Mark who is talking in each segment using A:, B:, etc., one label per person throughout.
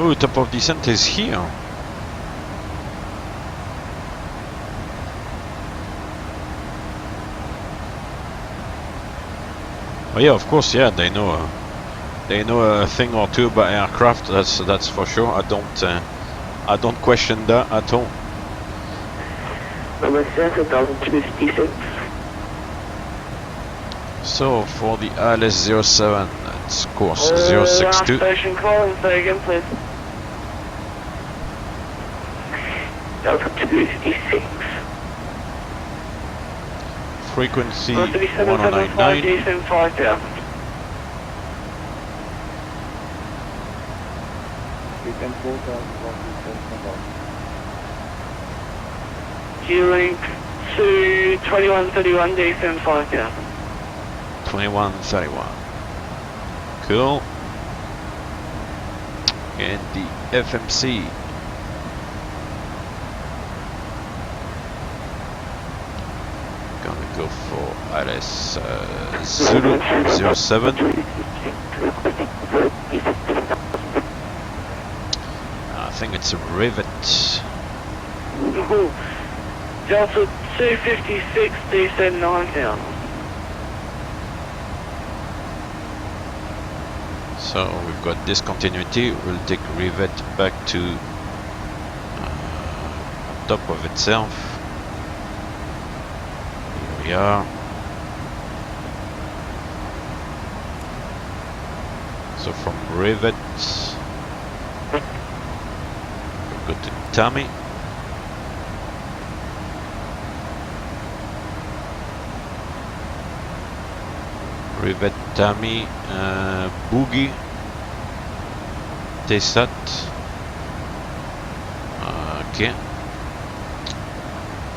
A: Oh, top of descent is here. Oh yeah, of course, yeah, they know a thing or two about aircraft. That's for sure. I don't question that at all.
B: Number 7256.
A: So for the ILS-07, it's course 062.
B: Station call, say again, please. Delta 256.
A: Frequency
B: 3775,
A: 199.
B: descent 5000.
C: Descent 4000,
B: G-Link to 2131, descent 5000.
A: 2131. Cool. And the FMC. Gonna go for ILS Zulu 07. I think it's a rivet.
B: Delta 256, descent 9000.
A: So we've got discontinuity. We'll take rivet back to top of itself. Here we are. So from rivet, we'll go to Tommy. Rivet Tommy, Boogie, Tessat, okay,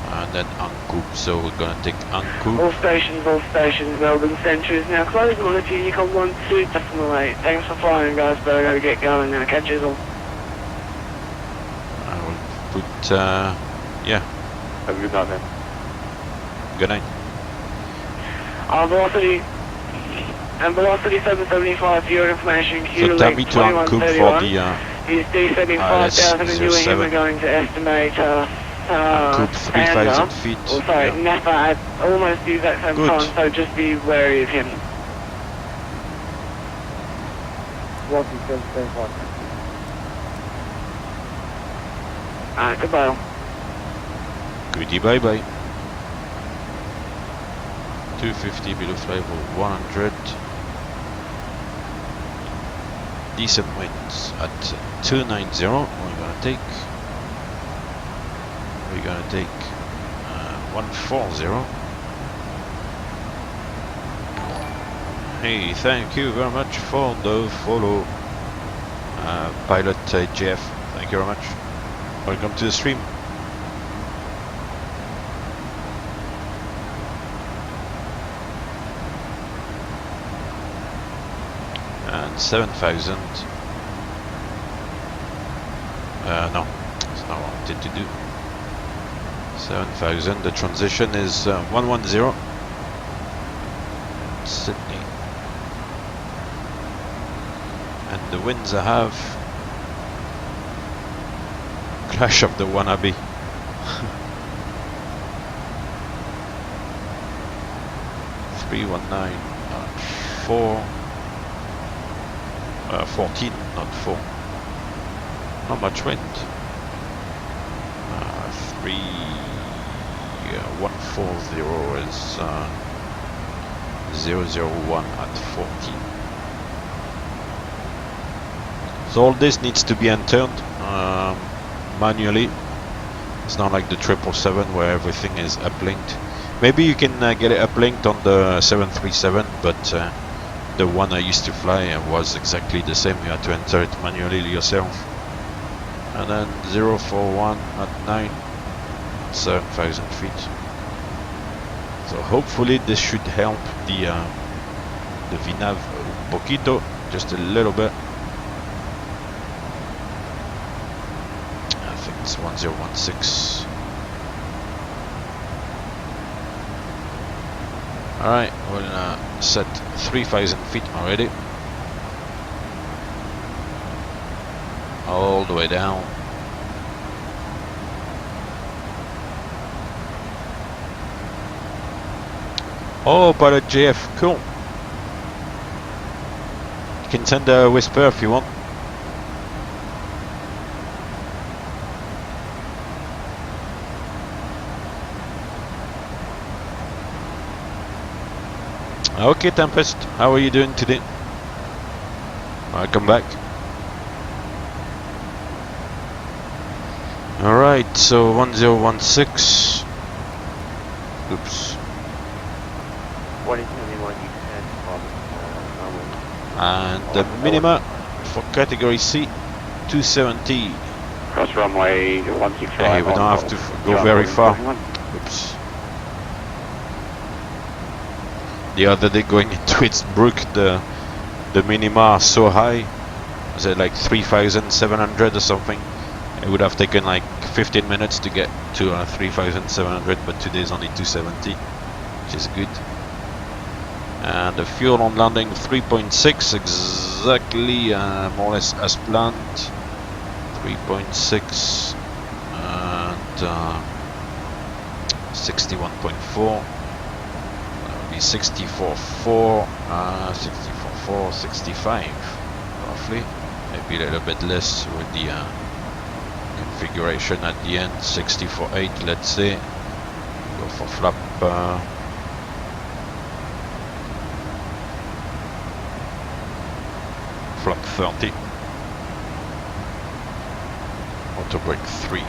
A: and then Ancoup, so we're gonna take Ancoup.
B: All stations, Melbourne Centre is now closed. Monitor Unicom 12.8. Thanks for flying, guys, but I gotta get going now. Catch you all.
A: I will put, yeah,
C: Have a good night, man.
A: good night.
B: Velocity 775 for your information.
A: So Tommy to Ancoup for the
B: He's descending 5,000 and you and him are going to estimate
A: Ancoup 3,000 feet.
B: Oh, sorry,
A: Yeah.
B: Napa at almost the exact same
A: Good.
B: time, so just be wary of him.
C: Velocity 775.
B: Goodbye.
A: Goodie bye bye. 250 below flight level 100. Decent winds at 290. We're gonna take 140. Hey, thank you very much for the follow, pilot Jeff. Thank you very much. Welcome to the stream. And 7,000. No, that's not what I wanted to do. 7,000. The transition is 110. Sydney. And the winds I have. Clash of the wannabe. Three 1.9 4. 14, not 4. Not much wind. 140 is 001 at 14. So all this needs to be entered manually. It's not like the 777 where everything is uplinked. Maybe you can get it uplinked on the 737, but the one I used to fly was exactly the same. You had to enter it manually yourself. And then 041 at 9, 7,000 feet. So hopefully this should help the VNAV un poquito, just a little bit. I think it's 1016. Alright, we'll set 3,000 feet already. all the way down. Oh, pilot JF, cool. You can send a whisper if you want. Okay, Tempest, how are you doing today? Welcome back. Alright, so 1016. Oops.
C: What is anyone you can from
A: And the minima for category C, 270.
C: cross runway 165.
A: Hey, we don't have to go very far. Oops. The other day going into its brook, the minima are so high. Was it like 3,700 or something? It would have taken like 15 minutes to get to 3,700, but today is only 270, which is good. And the fuel on landing 3.6, exactly, more or less as planned. 3.6 and 61.4. That would be 64.4, 64.4, 65 roughly. Maybe a little bit less with the configuration at the end. 64.8, let's say. Go for flap. Flap 30. Auto brake 3.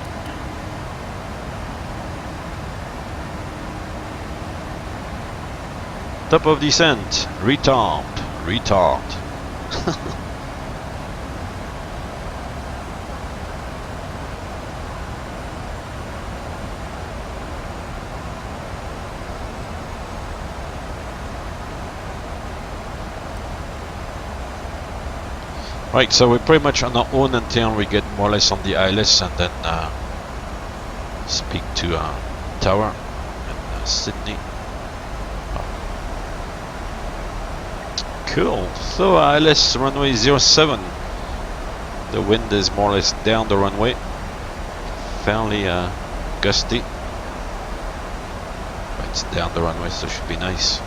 A: Top of descent. Retard. Retard. Right, so we're pretty much on our own until we get more or less on the ILS and then speak to Tower in Sydney. Cool, so ILS runway 07. The wind is more or less down the runway. Fairly gusty. But it's down the runway, so it should be nice.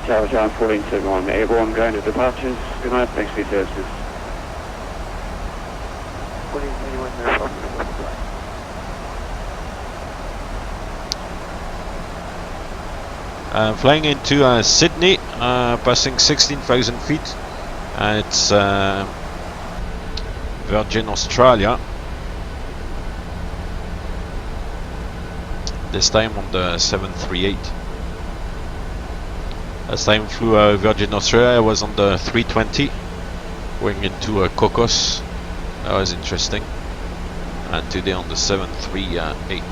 C: Tower John 1471 Airborne going to departures. Good night, thanks for your services. 1471 no problem.
A: Flying into Sydney, passing 16,000 feet. It's Virgin Australia. This time on the 738. Last time flew Virgin Australia was on the 320, going into Cocos. That was interesting. And today on the 738.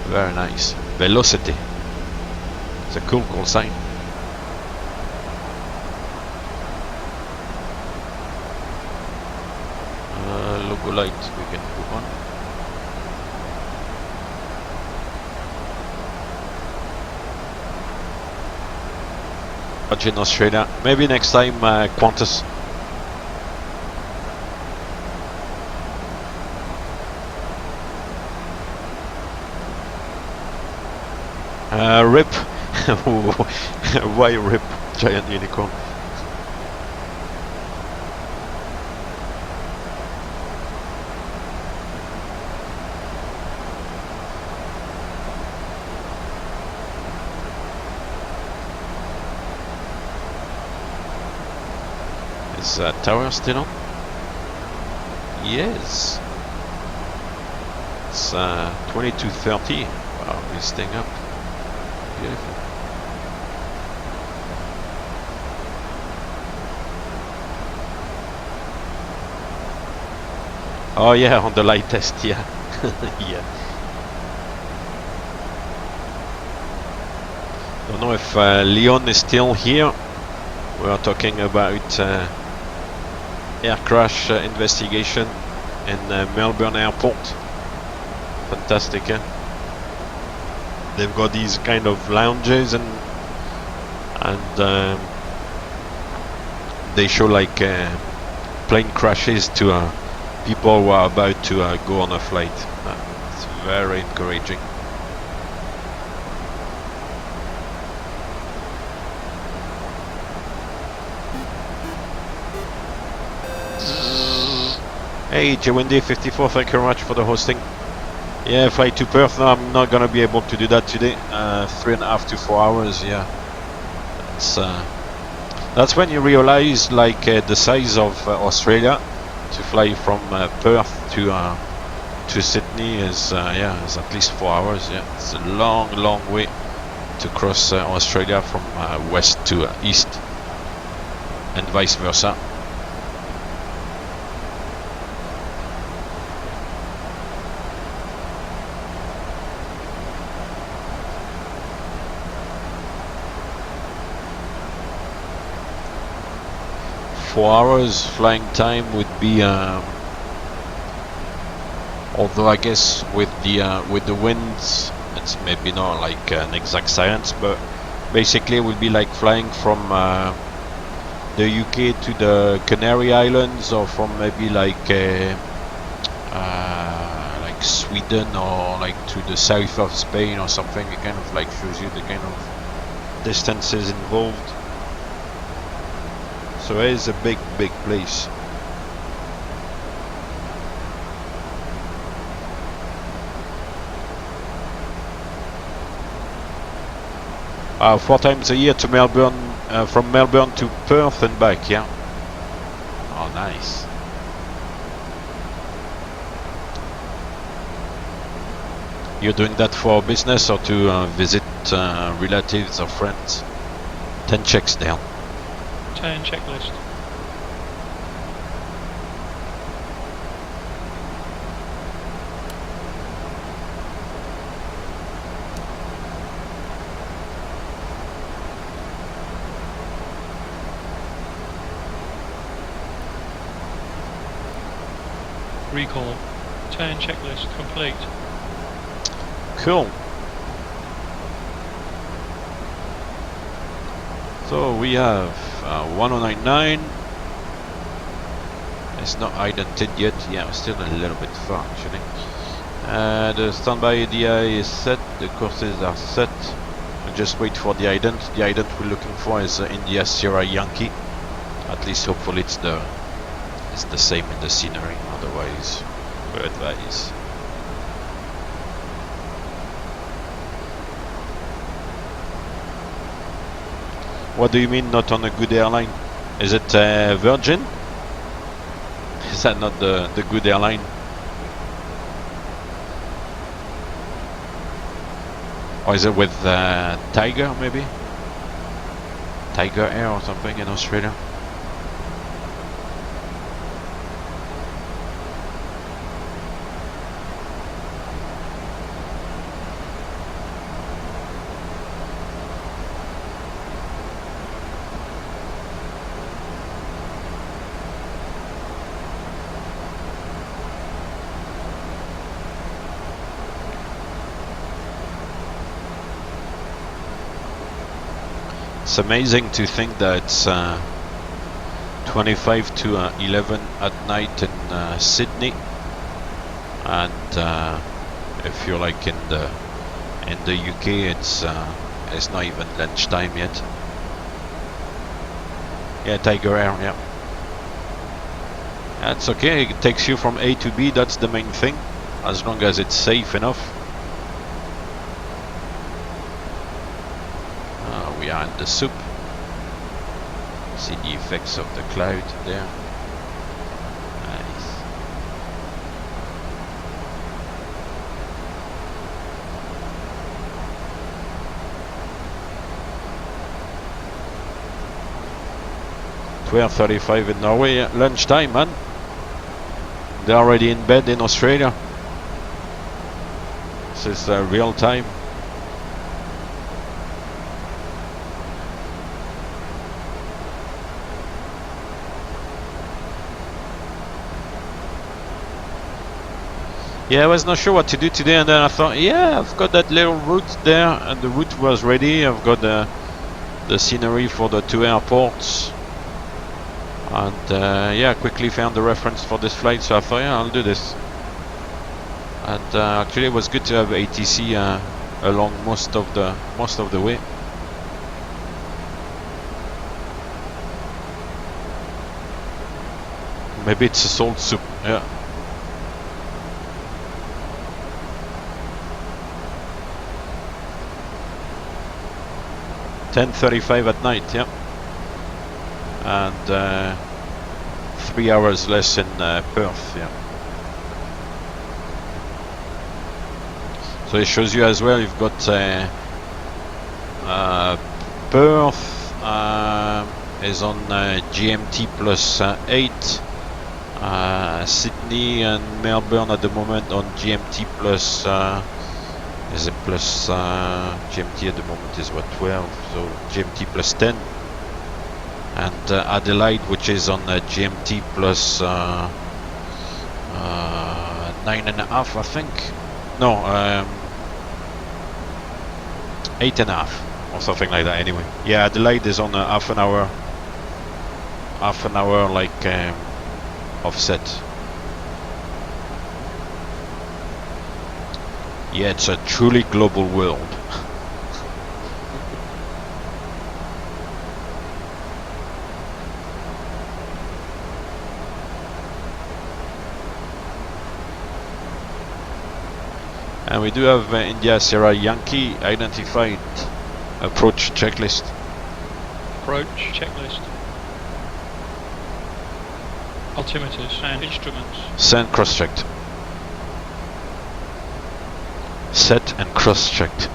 A: Very nice. Velocity. It's a cool call sign. Logo light we can put on. Virgin Australia. Maybe next time Qantas. RIP. Why RIP? Giant unicorn. Is Tower still on? Yes. It's 22:30. Wow, we're staying up. Beautiful. Oh yeah, on the light test, yeah. Yeah. Don't know if Leon is still here. We are talking about air crash investigation in Melbourne Airport. Fantastic, eh? They've got these kind of lounges and they show like plane crashes to people who are about to go on a flight. It's very encouraging. Hey, JWindy54, thank you very much for the hosting. Yeah, flight to Perth. No, I'm not gonna be able to do that today. 3.5 to 4 hours. Yeah, that's when you realize like the size of Australia. To fly from Perth to Sydney is is at least 4 hours. Yeah, it's a long way to cross Australia from west to east, and vice versa. Hours flying time would be although I guess with the winds it's maybe not like an exact science, but basically it would be like flying from the UK to the Canary Islands, or from maybe like Sweden, or like to the south of Spain or something. It kind of like shows you the kind of distances involved. So it is a big place. 4 times a year to Melbourne, from Melbourne to Perth and back, yeah. Oh, nice. You're doing that for business or to visit relatives or friends? 10 checks down.
D: Turn checklist. Recall. Turn checklist complete.
A: Cool. So we have 1099. It's not idented yet. Yeah, we're still a little bit far actually. The standby ADI is set. The courses are set. We'll just wait for the ident. The ident we're looking for is India Sierra Yankee. At least hopefully it's the same in the scenery. Otherwise, we advise. What do you mean not on a good airline? Is it Virgin? Is that not the good airline? Or is it with Tiger maybe? Tiger Air or something in Australia? It's amazing to think that it's 25 to 11 at night in Sydney, and if you're like in the UK, it's not even lunchtime yet. Yeah, Tiger Air, yeah. That's okay. It takes you from A to B. That's the main thing, as long as it's safe enough. We are in the soup. See the effects of the cloud there. Nice. $12:35 in Norway. Lunchtime, man. They're already in bed in Australia. This is real time. Yeah, I was not sure what to do today, and then I thought, yeah, I've got that little route there, and the route was ready. I've got the scenery for the 2 airports, and yeah, quickly found the reference for this flight, so I thought, yeah, I'll do this. And actually, it was good to have ATC along most of the way. Maybe it's a salt soup. Yeah. $10:35 at night, yeah, and 3 hours less in Perth, yeah. So it shows you as well. You've got Perth is on GMT plus 8. Sydney and Melbourne at the moment on GMT plus. Is it plus GMT at the moment is what, 12, so GMT plus 10, and Adelaide, which is on GMT plus 9.5, I think. No, 8.5 or something like that. Anyway, yeah, Adelaide is on a half an hour like offset. Yeah, it's a truly global world. And we do have India Sierra Yankee identified approach checklist.
D: Approach checklist. Altimeters and instruments.
A: Send cross-checked. Set and cross-checked.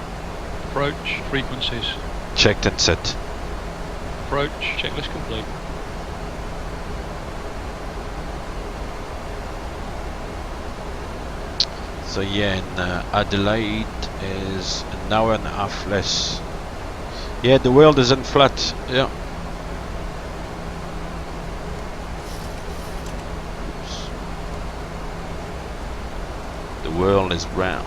D: Approach frequencies.
A: Checked and set.
D: Approach checklist complete.
A: So yeah, in Adelaide is an hour and a half less. Yeah, the world isn't flat. Yeah. Oops. The world is round.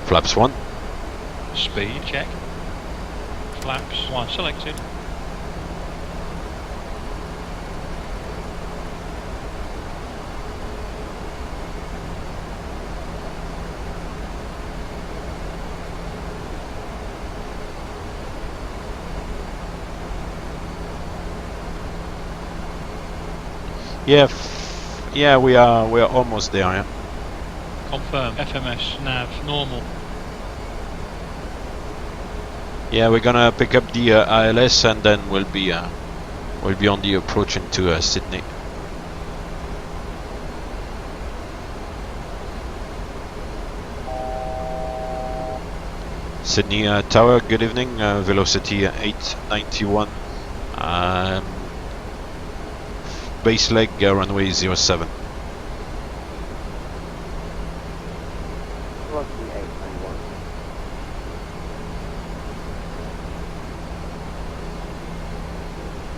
A: Flaps 1.
D: Speed check. Flaps 1 selected.
A: Yeah, yeah, we are almost there. Yeah.
D: Confirm. FMS nav normal.
A: Yeah, we're gonna pick up the ILS, and then we'll be on the approach into Sydney. Sydney Tower, good evening. Velocity 891. Base leg runway 07.
C: Velocity 891.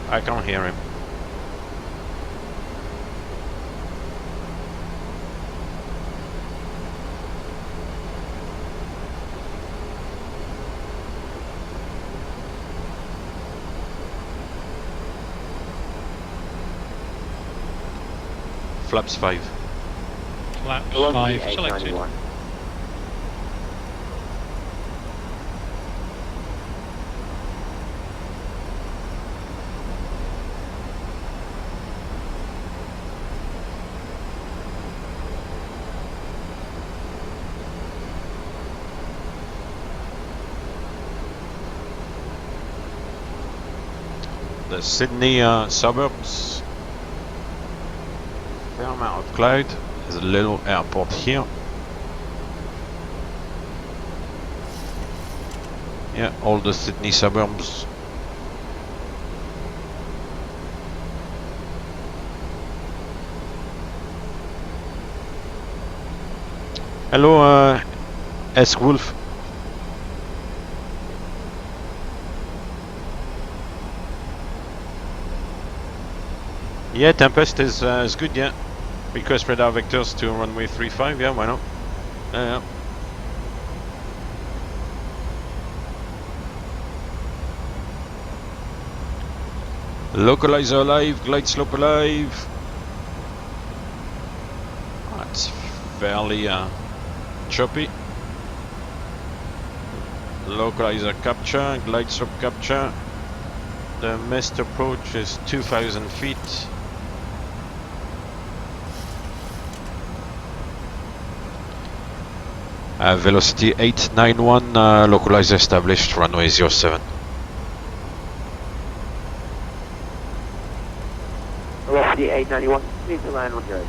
A: I can't hear him. Flaps 5.
D: Flaps
C: Velocity
D: 5 selected.
C: 891.
A: The Sydney suburbs. Fair amount of cloud. There's a little airport here. Yeah, all the Sydney suburbs. Hello, S. Wolf. Yeah, Tempest is good, yeah. Request radar vectors to runway 35, yeah, why not? Yeah. Localizer alive, glide slope alive. That's fairly choppy. Localizer capture, glide slope capture. The missed approach is 2,000 feet. Velocity 891, localizer established, runway 07.
C: Velocity 891, need to land on 0.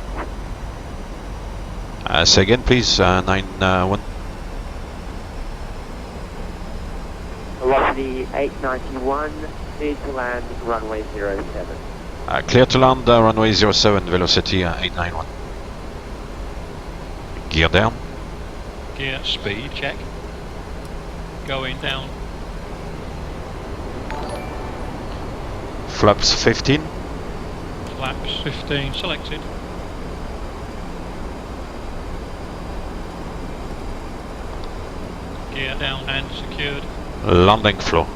A: Say again please, 91.
C: Velocity 891, need to land runway 07.
A: Clear to land, runway 07, velocity 891. Gear down.
D: Gear, speed, check. Going down.
A: Flaps 15.
D: Flaps 15 selected. Gear down and secured.
A: Landing floor.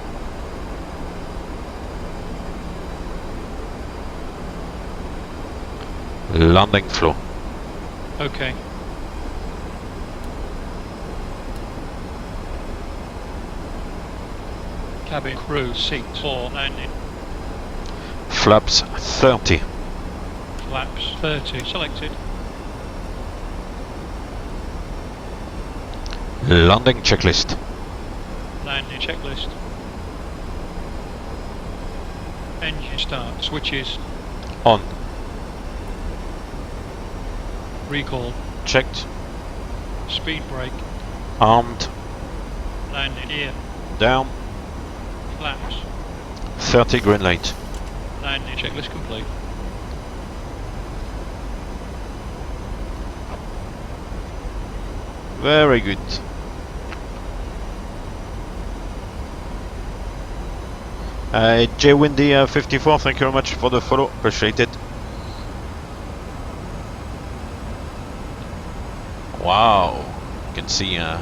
A: Landing floor.
D: Okay. Cabin crew seats 4 landing.
A: Flaps 30.
D: Flaps 30 selected.
A: Landing checklist.
D: Landing checklist. Engine start. Switches.
A: On.
D: Recall.
A: Checked.
D: Speed brake.
A: Armed.
D: Landing gear.
A: Down.
D: Flaps.
A: 30 green light.
D: Landing checklist complete.
A: Very good. J Windy 54, thank you very much for the follow, appreciate it. Wow, you can see the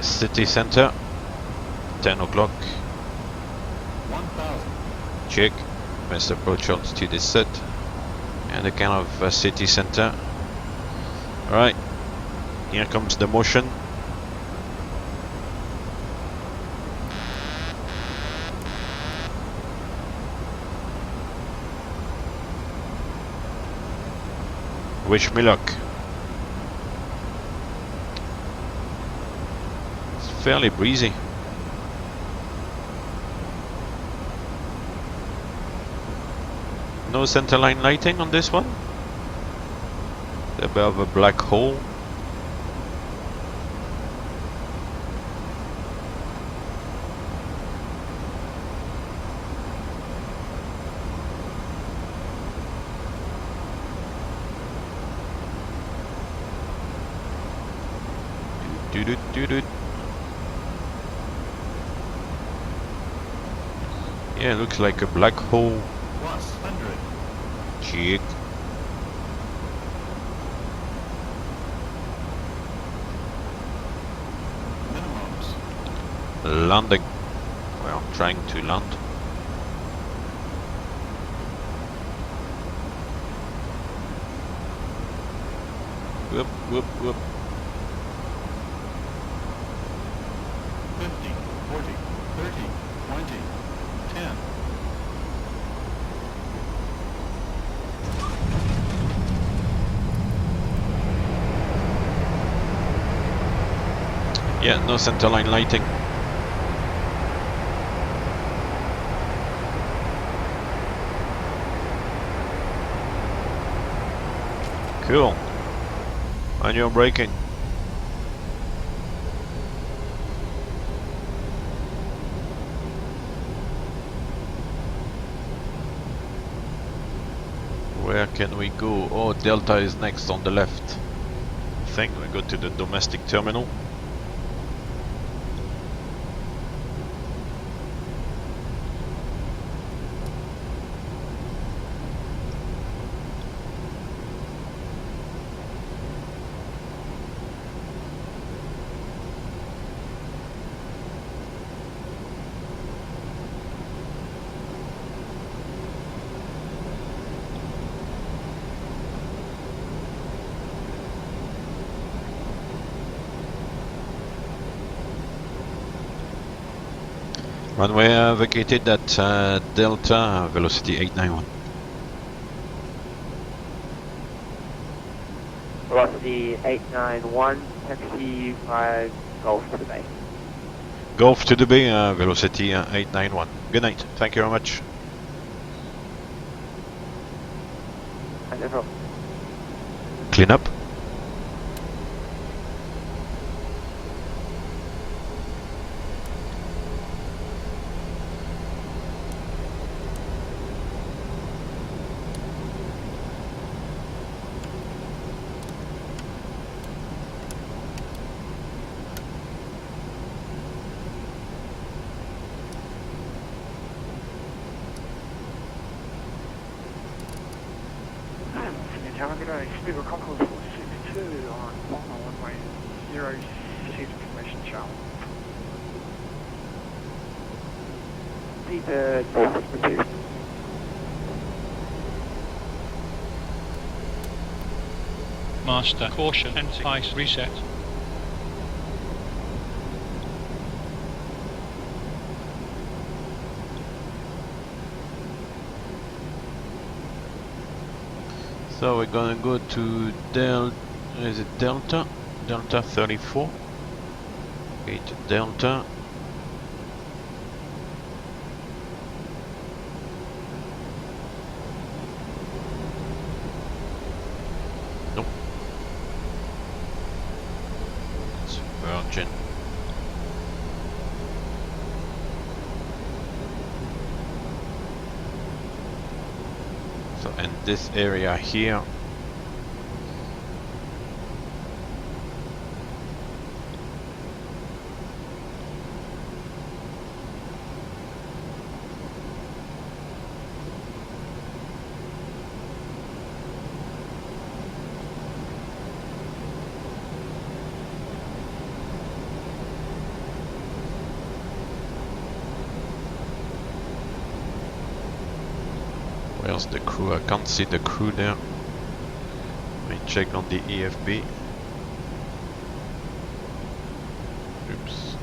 A: city center, 10 o'clock.
E: 1000.
A: Check, best approach altitude is set, and the kind of city center. Alright, here comes the motion. Wish me luck. It's fairly breezy. No centerline lighting on this one? A bit of a black hole. Do. Yeah, looks like a black hole.
E: Plus 100.
A: Check.
E: Minimums.
A: Landing. Well, trying to land. Whoop, whoop, whoop.
E: 50, 40, 30, 20, 10.
A: Yeah, no centerline lighting. Cool. And you're braking. Where can we go? Oh, Delta is next on the left. I think we go to the domestic terminal. Runway vacated at Delta, velocity 891.
F: Velocity 891, taxi 5 Golf to the bay.
A: Golf to the bay, velocity 891. Good night. Thank you very much.
F: No problem.
A: Clean up.
B: Tower, good day. Speedway Concourse 462 on runway 0, received information channel.
F: Seabird 462.
D: Master, caution, anti-ice reset.
A: So we're gonna go to is it Delta? Delta 34. Okay, to Delta. Nope. It's Virgin. So, and this area here, where's the crew? I can't see the crew there. Let me check on the EFB. Oops.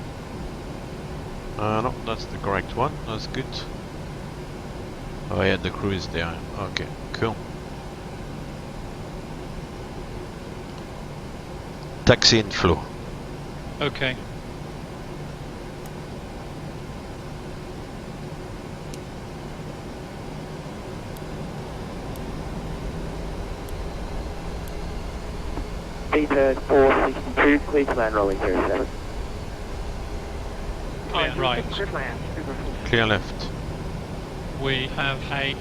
A: No, that's the correct one. That's good. Oh yeah, the crew is there. Okay, cool. Taxi inflow.
D: Okay.
F: Seabird 462, clear to land rolling 07.
D: Clear right.
B: Clear land, Speedway 462.
A: Clear left.
D: We have a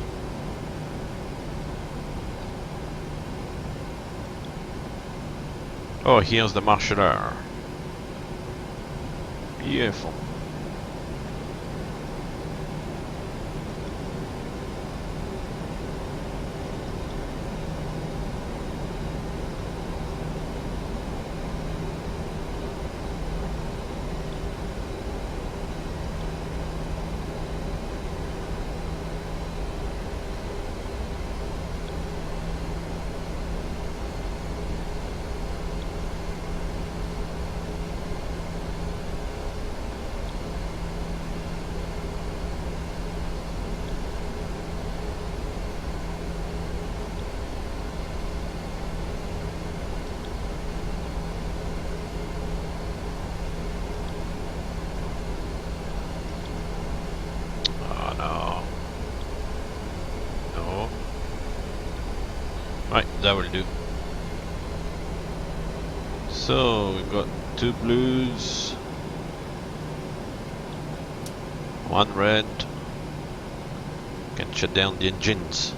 A: Oh, here's the marshaller. Beautiful. Right, that will do. So we've got 2 blues, 1 red. Can shut down the engines.